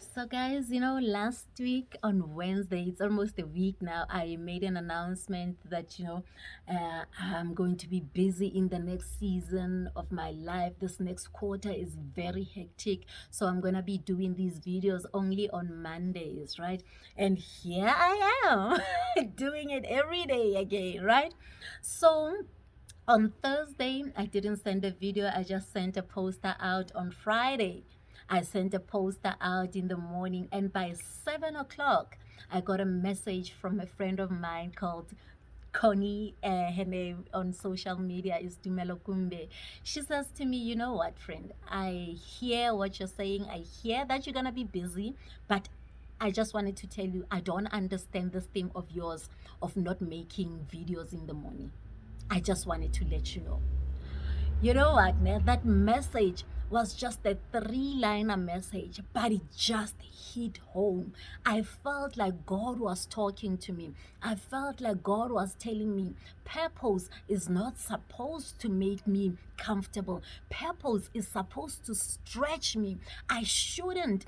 So, guys, last week on Wednesday, it's almost a week now, I made an announcement that, I'm going to be busy in the next season of my life. This next quarter is very hectic. So, I'm going to be doing these videos only on Mondays, right? And here I am doing it every day again, right? So, on Thursday, I didn't send a video, I just sent a poster out on Friday. I sent a poster out in the morning, and by 7 o'clock, I got a message from a friend of mine called Connie. Her name on social media is Dumelo Kumbe. She says to me, "You know what, friend? I hear what you're saying. I hear that you're going to be busy, but I just wanted to tell you, I don't understand this thing of yours of not making videos in the morning. I just wanted to let you know." You know what, that message was just a three-liner message, but it just hit home. I felt like God was talking to me. I felt like God was telling me, purpose is not supposed to make me comfortable. Purpose is supposed to stretch me. I shouldn't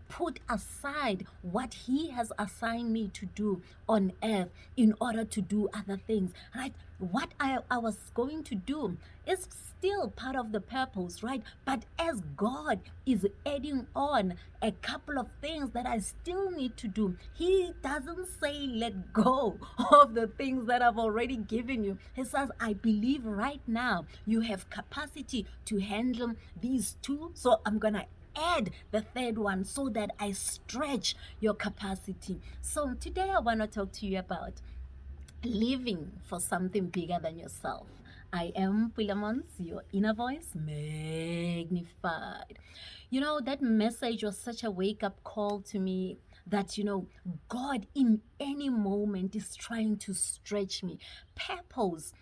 put aside what He has assigned me to do on earth in order to do other things, right? What I was going to do is still part of the purpose, right? But as God is adding on a couple of things that I still need to do, He doesn't say let go of the things that I've already given you. He says, I believe right now you have capacity to handle these two, so I'm going to add the third one so that I stretch your capacity. So today I want to talk to you about living for something bigger than yourself. I am Pulaa Montz, your inner voice magnified. That message was such a wake up call to me that, God in any moment is trying to stretch me. Purpose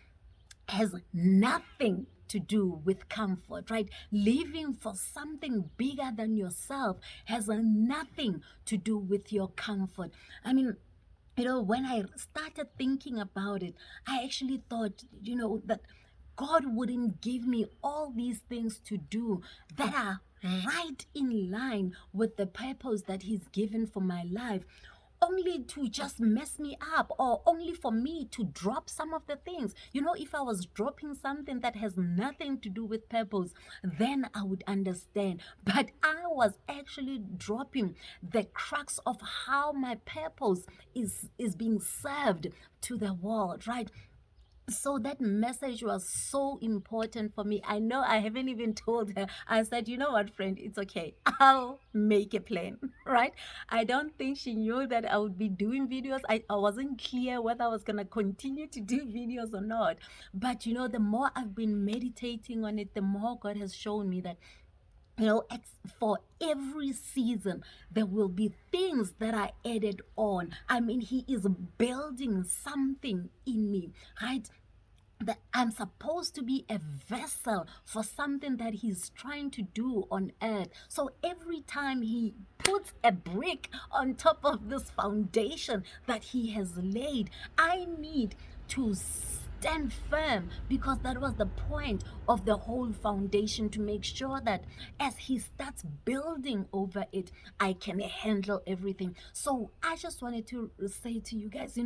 has nothing to do with comfort, right? Living for something bigger than yourself has nothing to do with your comfort. I mean, when I started thinking about it, I actually thought, that God wouldn't give me all these things to do that are right in line with the purpose that He's given for my life, only to just mess me up, or only for me to drop some of the things. If I was dropping something that has nothing to do with purpose, then I would understand. But I was actually dropping the crux of how my purpose is being served to the world, right? So that message was so important for me. I know I haven't even told her. I said, you know what, friend, it's okay. I'll make a plan, right? I don't think she knew that I would be doing videos. I wasn't clear whether I was going to continue to do videos or not. But, the more I've been meditating on it, the more God has shown me that it's for every season there will be things that are added on. I mean, He is building something in me, right? That I'm supposed to be a vessel for something that He's trying to do on earth. So every time He puts a brick on top of this foundation that He has laid, I need to stand firm, because that was the point of the whole foundation, to make sure that as He starts building over it, I can handle everything. So I just wanted to say to you guys,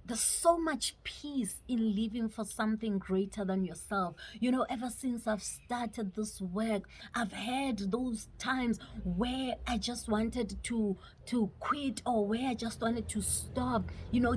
there's so much peace in living for something greater than yourself. Ever since I've started this work, I've had those times where I just wanted to quit, or where I just wanted to stop,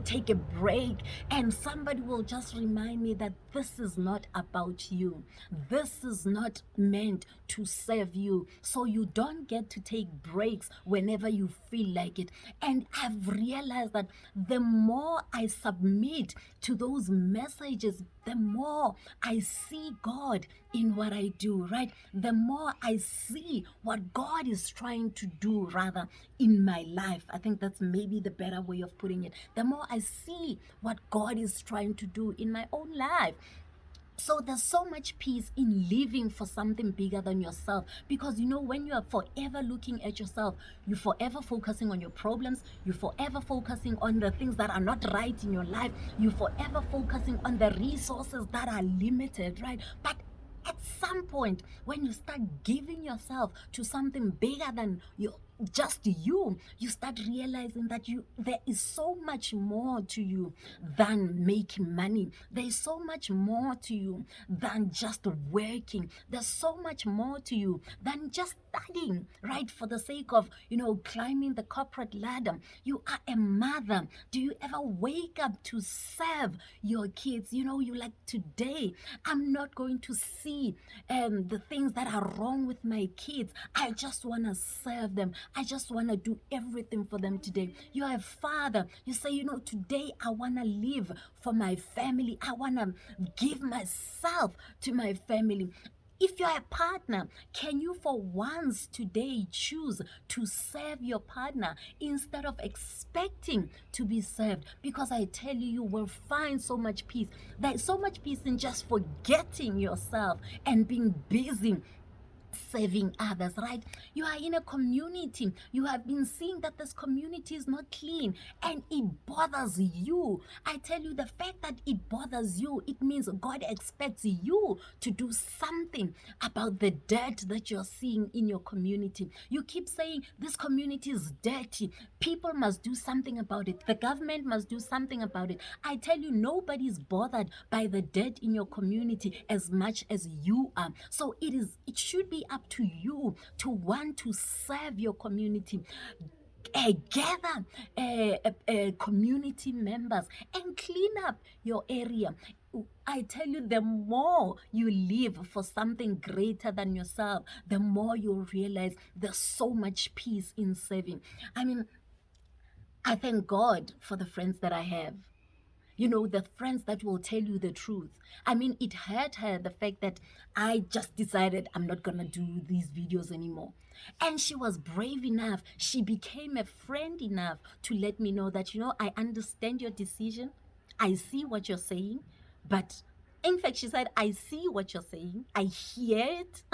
take a break, and somebody will just remind me that this is not about you. This is not meant to serve you. So you don't get to take breaks whenever you feel like it. And I've realized that the more I submit to those messages, the more I see God in what I do, right? The more I see what God is trying to do, rather, in my life. I think that's maybe the better way of putting it. The more I see what God is trying to do in my own life. So there's so much peace in living for something bigger than yourself, because when you are forever looking at yourself, you're forever focusing on your problems, you're forever focusing on the things that are not right in your life, you're forever focusing on the resources that are limited, right? But At some point, when you start giving yourself to something bigger than just you start realizing that there is so much more to you than making money. There is so much more to you than just working. There's so much more to you than just studying, right? For the sake of, climbing the corporate ladder. You are a mother. Do you ever wake up to serve your kids? You like, today, I'm not going to see the things that are wrong with my kids. I just want to serve them. I just want to do everything for them today. You are a father. You say, today I want to live for my family. I want to give myself to my family. If you're a partner, can you for once today choose to serve your partner instead of expecting to be served? Because I tell you, you will find so much peace. There's so much peace in just forgetting yourself and being busy serving others, right? You are in a community. You have been seeing that this community is not clean and it bothers you. I tell you, the fact that it bothers you, it means God expects you to do something about the dirt that you're seeing in your community. You keep saying this community is dirty. People must do something about it. The government must do something about it. I tell you, nobody's bothered by the dirt in your community as much as you are. So it should be up to you to want to serve your community. Gather community members and clean up your area. I tell you, the more you live for something greater than yourself, the more you'll realize there's so much peace in serving. I thank God for the friends that I have. The friends that will tell you the truth. It hurt her, the fact that I just decided I'm not going to do these videos anymore. And she was brave enough. She became a friend enough to let me know that, I understand your decision. I see what you're saying, but in fact, she said, I see what you're saying. I hear it,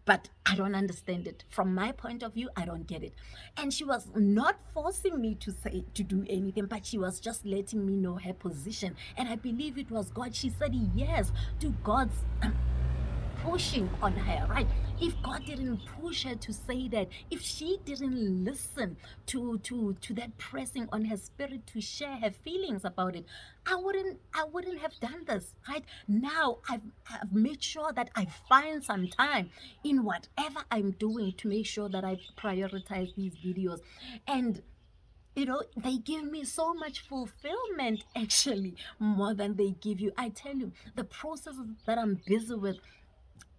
but I don't understand it. From my point of view, I don't get it. And she was not forcing me to do anything, but she was just letting me know her position. And I believe it was God. She said yes to God's pushing on her, right? If God didn't push her to say that, if she didn't listen to that pressing on her spirit to share her feelings about it, I wouldn't have done this, right? Now I've made sure that I find some time in whatever I'm doing to make sure that I prioritize these videos. And they give me so much fulfillment, actually, more than they give you. I tell you, the processes that I'm busy with,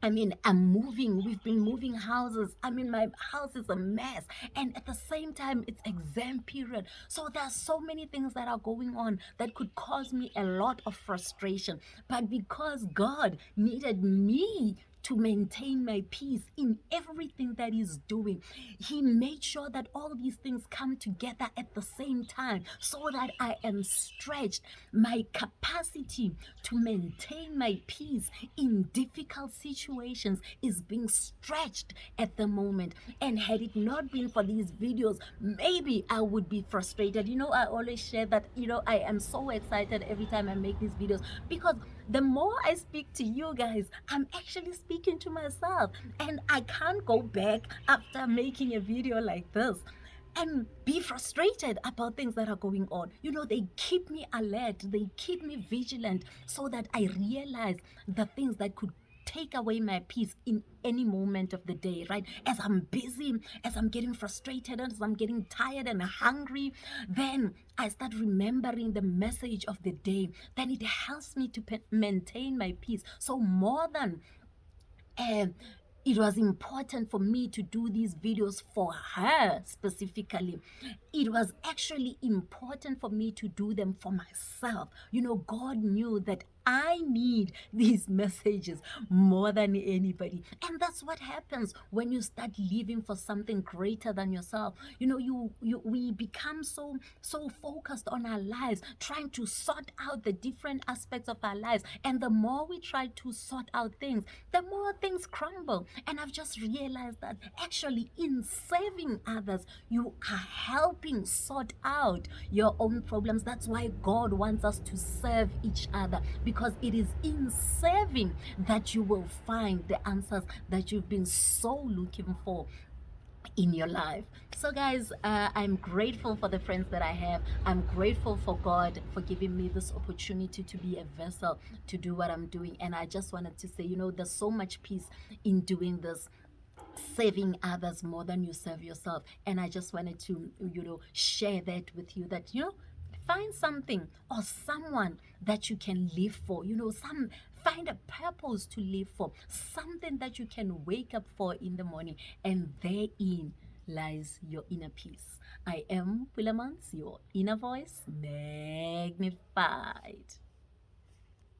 I'm moving. We've been moving houses. My house is a mess. And at the same time, it's exam period. So there are so many things that are going on that could cause me a lot of frustration. But because God needed me to maintain my peace in everything that he's doing, he made sure that all these things come together at the same time so that I am stretched. My capacity to maintain my peace in difficult situations is being stretched at the moment. And had it not been for these videos, maybe I would be frustrated. I always share that, I am so excited every time I make these videos, because the more I speak to you guys, I'm actually speaking to myself. And I can't go back after making a video like this and be frustrated about things that are going on. They keep me alert, they keep me vigilant, so that I realize the things that could take away my peace in any moment of the day, right? As I'm busy, as I'm getting frustrated, as I'm getting tired and hungry, then I start remembering the message of the day. Then it helps me to maintain my peace. So more than it was important for me to do these videos for her specifically, it was actually important for me to do them for myself. God knew that I need these messages more than anybody. And that's what happens when you start living for something greater than yourself. We become so focused on our lives, trying to sort out the different aspects of our lives. And the more we try to sort out things, the more things crumble. And I've just realized that actually in serving others, you are helping sort out your own problems. That's why God wants us to serve each other, because it is in serving that you will find the answers that you've been so looking for in your life. So guys, I'm grateful for the friends that I have. I'm grateful for God for giving me this opportunity to be a vessel to do what I'm doing. And I just wanted to say, there's so much peace in doing this, saving others more than you serve yourself. And I just wanted to share that with you, that find something or someone that you can live for. Find a purpose to live for, something that you can wake up for in the morning, and therein lies your inner peace. I am Pulaa Montz, your inner voice magnified.